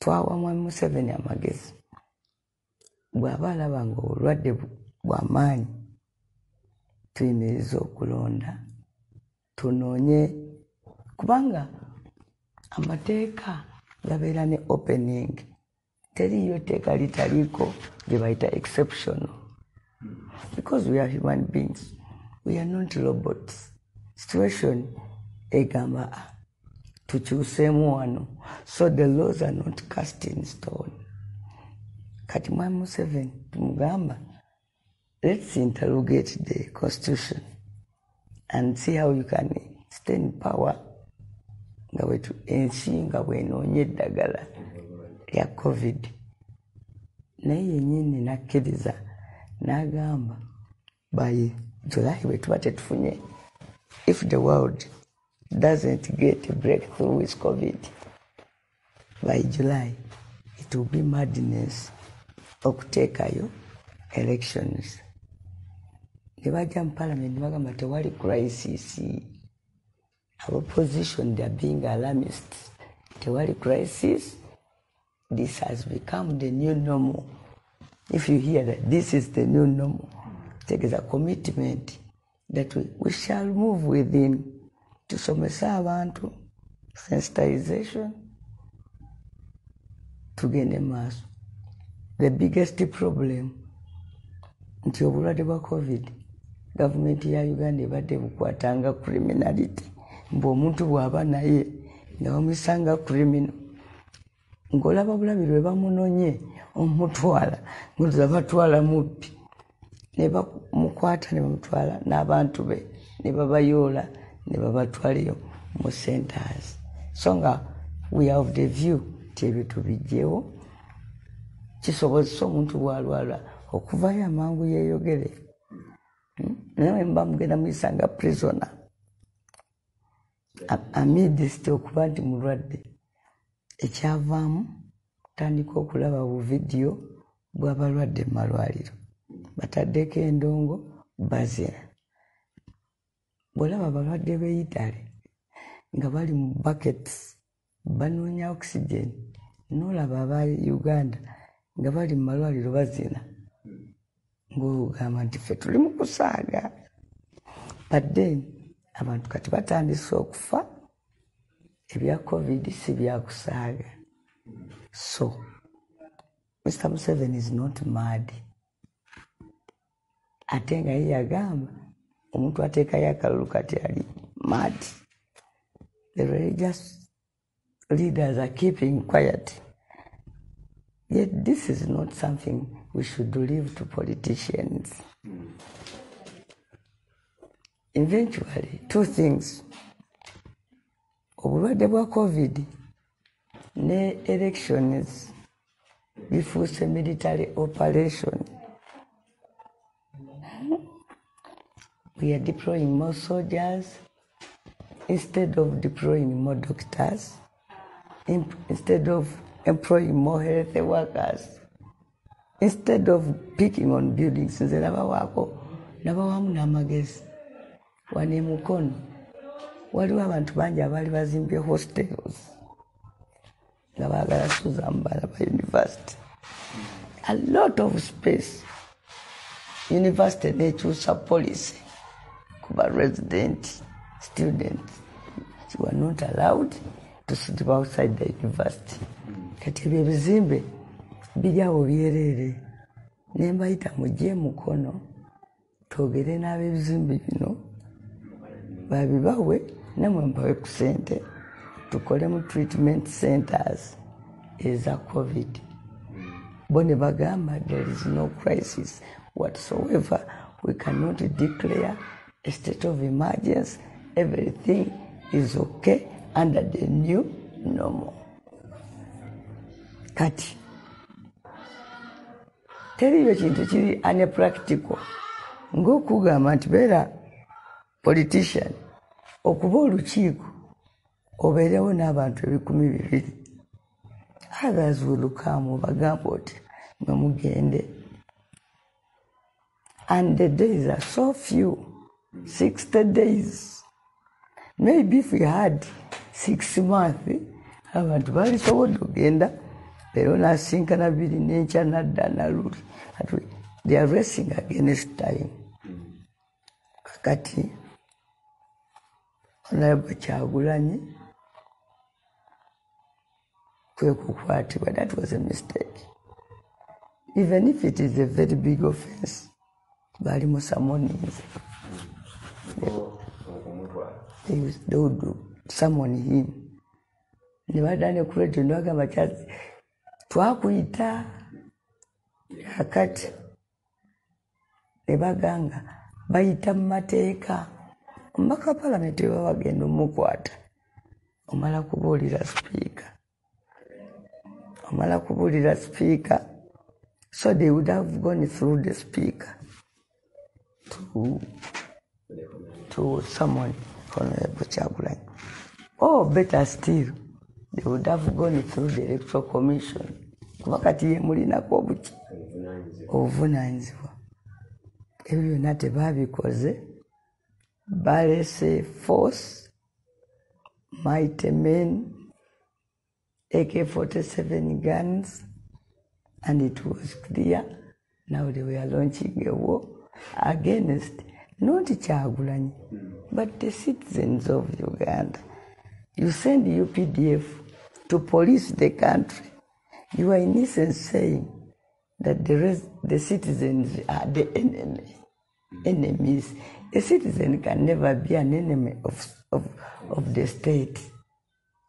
twawa Mwami Museveni amagezi bw'aba alaba nga obulwadde bw'amaanyi tuyimiriza okulonda tunoonye kubanga amateeka gabeera ne opening teriyo teeka litaliiko gye bayita exceptional because we are human beings, we are not robots. Situation egamba tukyuseemu wano, so the laws are not cast in stone. Kati Mwami Museveni tumugamba, let's interrogate the constitution and see how you can stay in power nga wetu ensi nga bwenoonye eddagala lya COVID. Naye yennyini nakkiriza n'agamba by July bwe tuba tetufunye, if the world doesn't get a breakthrough with COVID, by July it will be madness okuteekayo elections. Ne bajja mu parliament ne bagamba tewali crisis. Opposition, they are being alarmists. Tewali crisis. This has become the new normal. If you hear that this is the new normal, take as a commitment that we shall move within tusomesa abantu, sensitization, tugende maaso. The biggest problem nti obulwadde bwa COVID, government ya Uganda ebadde bukwatanga criminality. Mbu omuntu bw'aba naye nga bamusanga criminal, ng'olaba bulabire bwe bamunonye omutwala ng'oza batwala mubbi ne bamukwata ne bamutwala n'abantu be ne babayoola ne babatwalayo mu centers. So nga we have the view nti ebyo tubijjewo kisobozesa omuntu bw'alwala okuvayo amangu yeeyogere. Naye mba mugenda muyisanga prisoner amidst okuba nti mulwadde. Ekyavaamu tandika okulaba bu vidiyo bw'abalwadde mu malwaliro bataddeko endongo bazina. Bw'olaba abalwadde b'Italy nga bali mu buckets banoonya oxygen, n'olaba aba Uganda nga bali mu malwaliro bazina, ng'ogamba nti ffe tuli mu kusaaga. But then abantu kati batandise okufa, ebya COVID si bya kusaaga. So Mr. Museveni is not mad. Ate nga ye yagamba omuntu ateekayo akalulu kati ali mad. The religious leaders are keeping quiet. Yet this is not something we should leave to politicians. Eventually, two things. Obulwadde bwa COVID ne elections bifuuse military operation. We are deploying more soldiers instead of deploying more doctors, instead of employing more health workers, instead of picking on buildings. Nze nabawamu n'amagezi wane Mukono waliwo abantu bangi abaali bazimbye hostels nga baagala suza mbala ba university. A lot of space. University nekyusa policy kuba resident students were not allowed to sit outside the university. Kati ebyo ebizimbe bijjawo byerere. Ne mbayita mujje Mukono twogere n'ab'ebizimbe bino babibawe namwe mpawe ku ssente tukole mu treatment centers eza COVID. Bo ne bagamba there is no crisis whatsoever. We cannot declare a state of emergency. Everything is okay under the new normal. Kati teriyo kintu kiri unpractical ng'okugamba nti beera politician okuba olukiiko obeerewo n'abantu 200. Others will come bagamba oti mwe mugende. And the days are so few, 60 days. Maybe if we had 6 months, abantu balisobodde okugenda leero nasinkana biri n'enkya nadda naluli. They are racing against time. Kakati Honorable Kyagulanyi kwe kukwatibwa. That was a mistake. Even if it is a very big offense, bali mu summonings. They would summon him. Nibadane kulejo ndwagamba kyazi twakuyita kakati nebaganga bayita mu mateeka omubaka wa palamenti bwe bagenda omukwata omala kubuulira speaker. So they would have gone through the speaker to someone Honorable Kyagulanyi. Or better still, they would have gone through the Electoral Commission. Kuba kati ye mulinako obuvunaanyizibwa. Ebyo byonna tebaabikoze. Balese force, mighty men, AK-47 guns, and it was clear now they were launching a war against not Kyagulanyi, but the citizens of Uganda. You send UPDF to police the country. You are in essence saying that the citizens are the enemies. A citizen can never be an enemy of the state.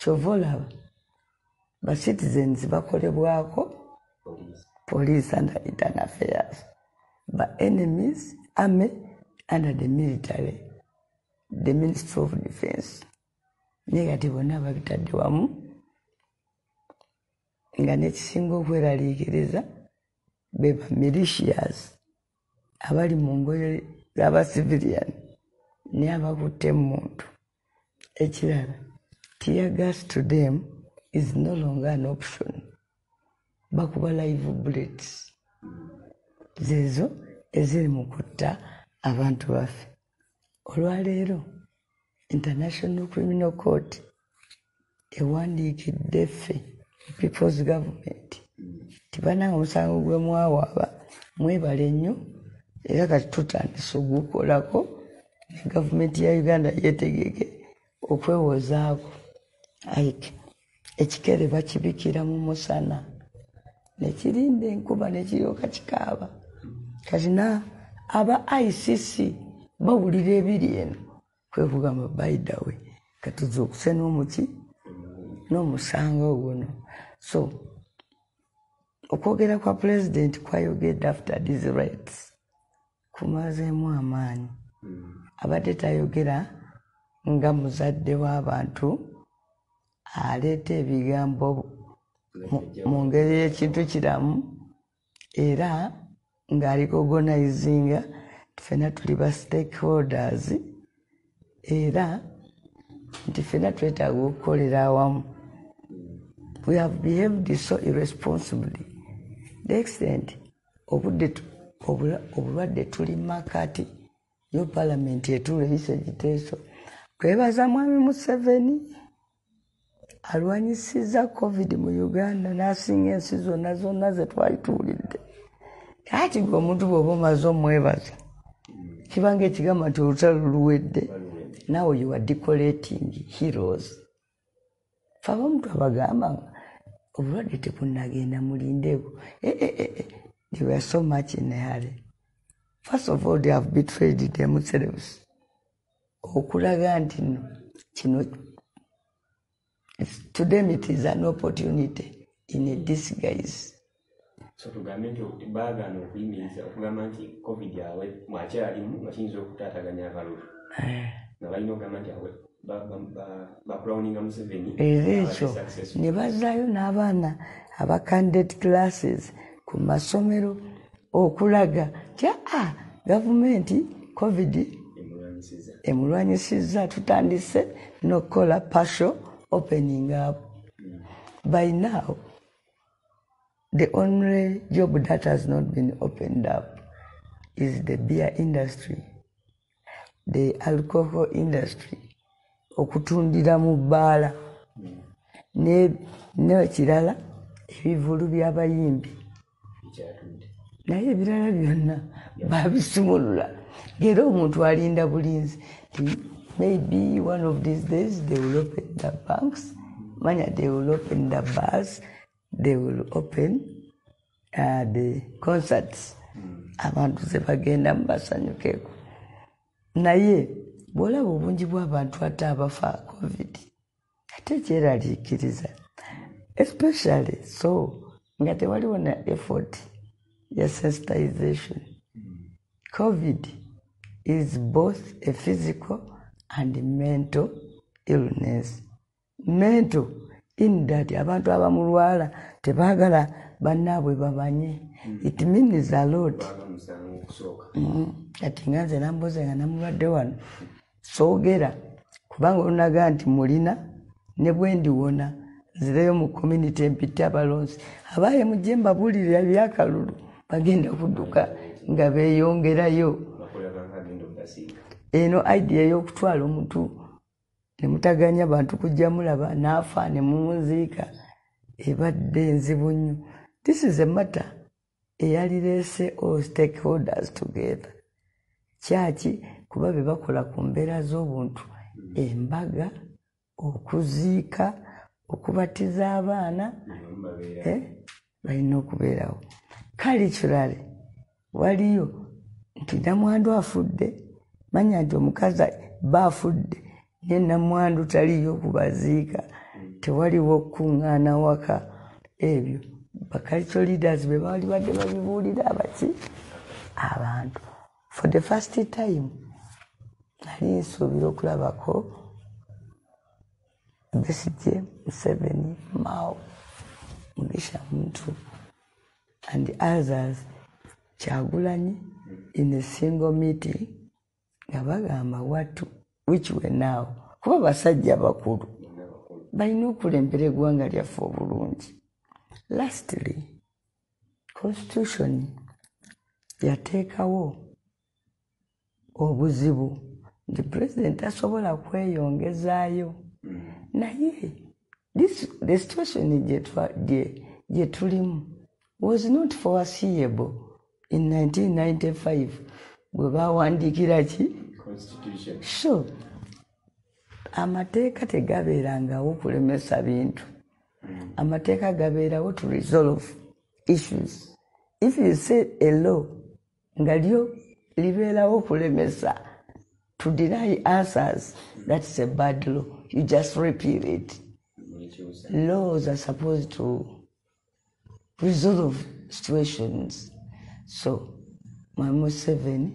Chovola, but citizens bakolebwako police under internal affairs, but enemies army under the military, the Ministry of Defense. Negative bonna bitadde wamu nga nekisinga okweraliikiriza beba militias abali mu ngoye z'abacivilian naye abakutte muntu. Ekirala, tear gas to them is no longer an option. Bakuba live bullets zezo eziri mu kutta abantu baffe. Olwaleero International Criminal Court ewandiikidde ffe People's Government tibananga omusango gwe mwawaaba mwebale nnyo era kati tutandise ogukolako ne gavumenti ya Uganda yeetegeke okwewozaako. Ekikere bakibikira mu musana nekirinda enkuba nekiryoka kikaaba. Kati aba ICC bawulira ebiri eno kwe kugamba by the way katuzuukuse n'omusango guno. So okwogera kwa president kwayogedde after these raids kumazeemu amaanyi. Abadde tayogera nga muzadde w'abantu aleeta ebigambo mu ngeri y'ekintu kiramu era ng'alicognizinga ffenna tuli ba stakeholders era nti ffenna twetaaga okukolera awamu. We have behaved so irresponsibly. The extent obulwadde tuli makati yo parliament etulebisa ekiteeso. Twebaza Mwami Museveni alwanyisiza COVID mu Uganda n'asinga ensi zonna ze twali tuwulidde. Kati gwe omuntu bw'oba omaze omwebaza kibanga ekigamba nti olutalo luwedde. Now you are decorating heroes. Faba omuntu abagamba obulwadde tebunnagenda mulindeeko. They were so much in a hurry. First of all, they have betrayed themselves. Okulaga nti kino to them it is an opportunity in a disguise. So tugambe nti baagaana okuyimiriza okugamba nti COVID yawe mwakyalimu nga kiyinza okutaataganya akalulu. Nga balina okugamba nti awe bakulawuninga Museveni. Ekyo ne bazaayo n'abaana aba candidate classes ku masomero okulaga nti gavumenti COVID emulwanyisizza tutandise n'okukola partial opening up. By now, the only job that has not been opened up is the beer industry, the alcohol industry, okutundira mu bbaala n'ekirala ebivulu by'abayimbi naye ebirala byonna babisumulula ngera omuntu alinda bulinzi maybe one of these days they will open the banks manya they will open the bars they will open the concerts abantu ze bagenda mbasanyukeko naye bwolaba obungi bw'abantu ate abafa covid ate kyeraliikiriza especially so nga tewaliwo na effort ya sensitization. COVID is both a physical and mental illness. Mental in that abantu abamulwala tebagala bannaabwe bamanye. It means a lot. Kati nganze nambuze nga namulwadde wano soogera kubanga olunaga nti mulina ne bwe ndiwona nzireyo mu community empite abalonzi abaye mujje mbabulirira ebyakalulu bagenda kudduka nga beeyongerayo. Eno idea y'okutwala omuntu ne mutaganya abantu kujja mulaba n'afa ne mumuziika ebadde nzibu nnyo. This is a matter eyalireese all stakeholders together. Kyaki kuba be bakola ku mbeera z'obuntu embaga okuziika okubatiza abaana balina okubeerawo. Culturally waliyo nti namwandu afudde manya nti omukazi baafudde ne namwandu taliyo okubaziika tewaliwo okuŋŋaana waka. Ebyo cultural leaders be baali badde babibuulira abaki abantu. For the first time nali nsuubira okulabako Besigye, Museveni, Mao, Mugisha Muntu and others Kyagulanyi in a single meeting nga bagamba watu which were now kuba basajja bakulu balina okulembera eggwanga lyaffe obulungi. Lastly, constitution yateekawo obuzibu nti president asobola kweyongezaayo naye the situation gye tulimu was not foreseeable in 1995 bwe bawandiikira ki constitution. So amateeka tegabeerangawo kulemesa bintu. Amateeka gabeerawo to resolve issues. If you say a law nga lyo libeerawo kulemesa to deny answers, that's a bad law. You just repeat it. Laws are supposed to resolve situations. So, Mama Museveni,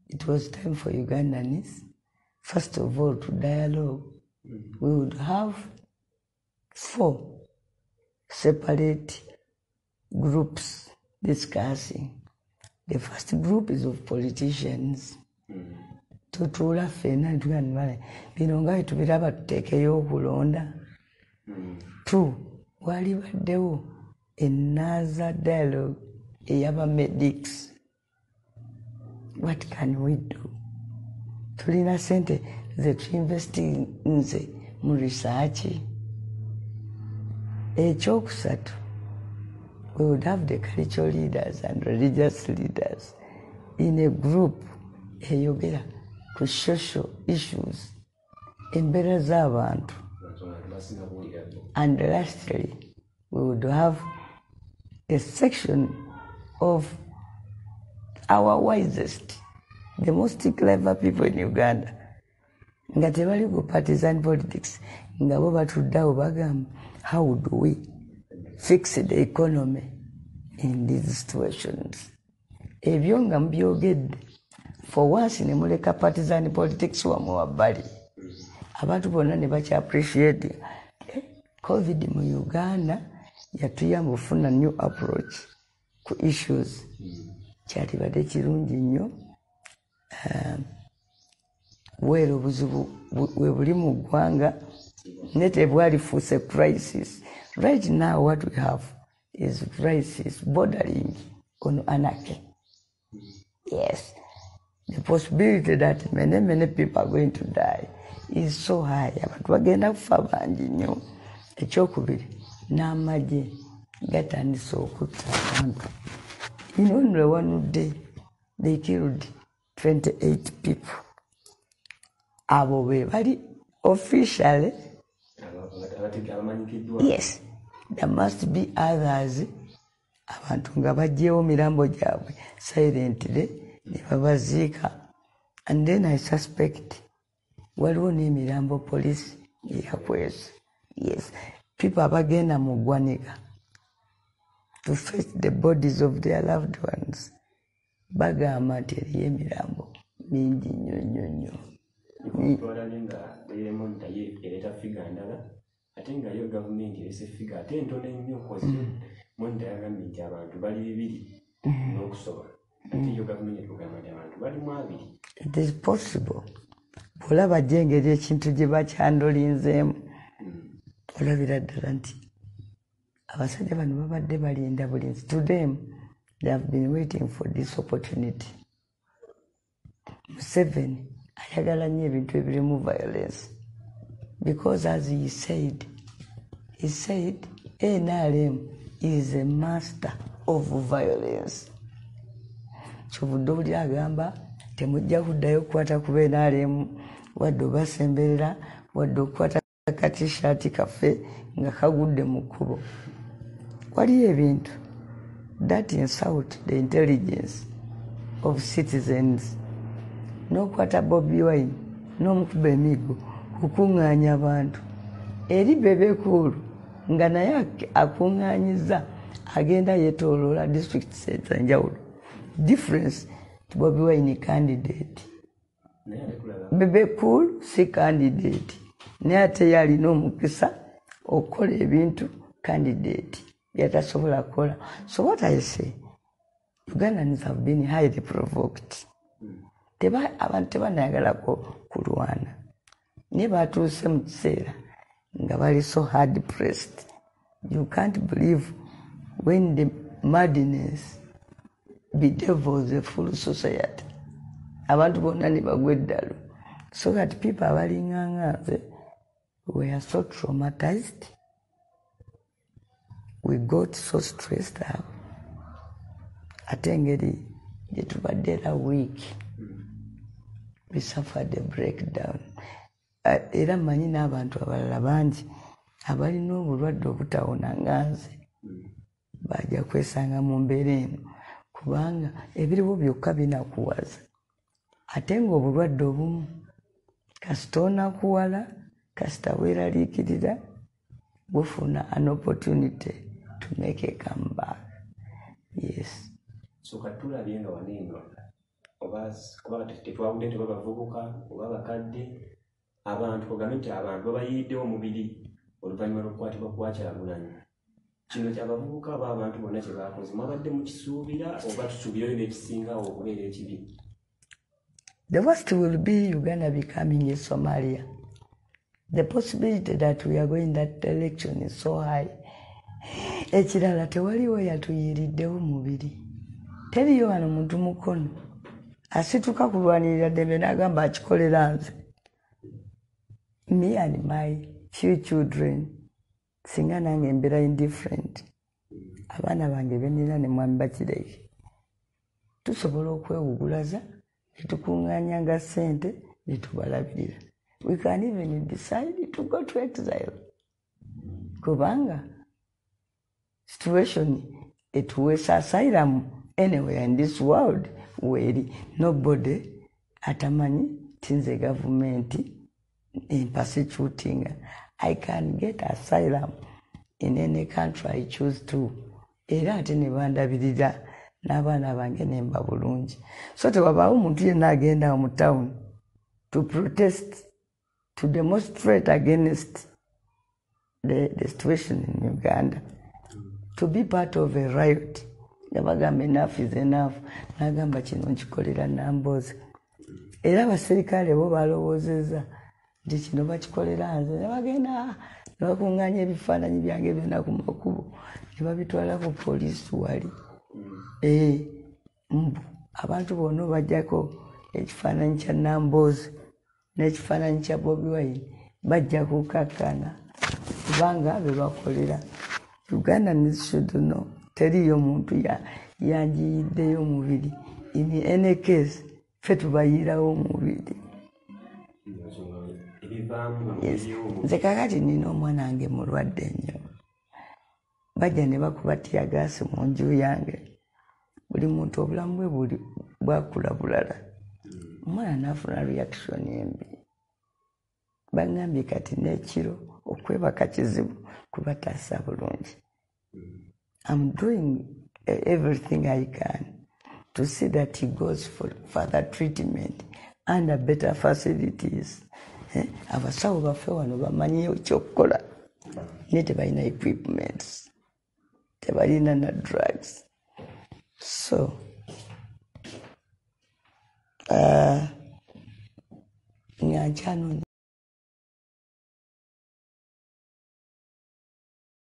it was time for Ugandans, first of all, to dialogue. We would have 4 separate groups discussing. The first group is of politicians. Tutula fena tuganibale bino nga tubiraba tuteekeyo okulonda. 2 wali baddewo another dialogue eyaba medics. What can we do? Tulina sente ze tuinvesti nze mu research. Ekyokusatu, we would have the cultural leaders and religious leaders in a group eyogera ku social issues embeera z'abantu. And lastly, we would have a section of our wisest, the most clever people in Uganda nga tebali ku partisan politics nga bo batuddawo bagamba how do we fix the economy in these situations. Ebyo nga mubyogedde for once ne muleka partisan politics wamwe wabbali abantu bonna ne bakya appreciate COVID mu Uganda yatuyamba ofuna new approach ku issues. Kyalibadde kirungi nnyo. Weero obuzibu we buli mu ggwanga ne tebwalifuuse crisis. Right now what we have is crisis bordering on anarchy. Yes. The possibility that many people are going to die is so high. Abantu bagenda kufa bangi nnyo. Ekyokubiri, n'amagye gatandise okutta abantu. In only one day, they killed 28 people. Abo be bali officially. Yes, there must be others. Abantu nga bajjeewo mirambo gyabwe silently ne babaziika. And then I suspect waliwo n'emirambo police yakwese. Yes, people abagenda mu ggwanika to fetch the bodies of their loved ones. Bagamba nti eriyo emirambo mingi nnyo. Ate nga yo gavumenti erese figa ate ntono ennyo kozi monita yagambye nti abantu bali 2 n'okusoba ate yo gavumenti etugamba nti abantu bali 2. It is possible. Bw'olaba engeri ekintu gye bakyandolinzeemu olabira ddala nti abasajja bano babadde balinda bulinzi. To them, they have been waiting for this opportunity. Museveni ayagala nnyo ebintu ebirimu violence. Because as he said NRM is a master of violence. Kyovudde owulira agamba temujja kuddayo kukwata ku NRM wadde obasemberera wadde okukwata akatishaati kaffe nga kagudde mu kkubo. Waliyo ebintu that insult the intelligence of citizens. N'okwata Bobi Wine n'omukuba emigo kukuŋŋaanya abantu eri Bebe Cool nga naye akuŋŋaanyiza agenda yeetooloola districts ez'enjawulo. Difference to Bobi Wine candidate. Bebe Cool si candidate naye ate yalina omukisa okukola ebintu candidate byatasobola kukola. So what I say, Ugandans have been highly provoked. Abantu tebanayagala kulwana. Ne batuuse mu kiseera nga bali so hard pressed. You can't believe when the madness bedevils a full society. Abantu bonna ne bagwa eddalu. So that people abalinganga were so traumatized. We got so stressed out. Ate engeri gye tubadde era weak. We suffered a breakdown. Era mmanyi n'abantu abalala bangi abalina obulwadde obutawona nga nze bajja kwesanga mu mbeera eno kubanga ebiriwo byokka binakuwaza. Ate ng'obulwadde obumu kasita onakuwala kasita weeraliikirira bufuna an opportunity to make a comeback. Yes. So katulabye nga waneeno kuba tetwawudde nti babavubuka oba bakadde abantu kugamba nti abantu babayiddewo omubiri oluvannyuma lw'okukwatibwa kwa Kyagulanyi. Kino ky'abavubuka aba abantu bonna kye baakoze mwabadde mukisuubira oba tusuubirayo n'ekisingawo okubeera ekibi? The worst will be Uganda becoming a Somalia. The possibility that we are going that direction is so high. Ekirala tewaliwo yatuyiriddewo mubiri. Teriyo wano muntu mukono asituka kulwanirira ddembe n'agamba akikolera nze. Me and my few children singa nange mbeera indifferent. Abaana bange benina ne mwami bakireke. Tusobola okwewugulaza ne tukuŋŋaanyanga ssente ne tubalabirira. We can even decide to go to exile. Kubanga situation etuweesa asylum anywhere in this world where nobody atamanyi tinze government in persecuting. I can get asylum in any country I choose to. Era ate ne bandabirira n'abaana bange ne mba bulungi. So tewabaawo omuntu yenna agenda mu town to protest, to demonstrate against the situation in Uganda, to be part of a riot. Nabagamba enough is enough. Nagamba kino nkikolera Nambooze. Era abaserikale bo balowoozezza nti kino bakikolera nze. Ne bagenda ne bakuŋŋaanya ebifaananyi byange byonna ku makubo ne babitwala ku poliisi wali. Abantu bonna bajjako ekifaananyi kya Nambooze n'ekifaananyi kya Bobi Wine bajja kukakkana kubanga be bakolera Ugandans should know. Teriyo muntu yagiyiddeyo omubiri. In any case, ffe tubayirawo omubiri. Yes. Nze kakati nina omwana wange mulwadde nnyo. Bajja ne bakuba tiyagaasi mu nju yange. Buli muntu obulamu bwe buli bwakula bulala. Omwana n'afuna reaction embi. Bangambye kati n'ekiro okwebaka kizibu kuba taasa bulungi. I'm doing everything I can to see that he goes for further treatment under better facilities. Abasawo baffe wano bamanyi ekyokukola naye tebalina equipments, tebalina na drugs. So nga nkyanoonya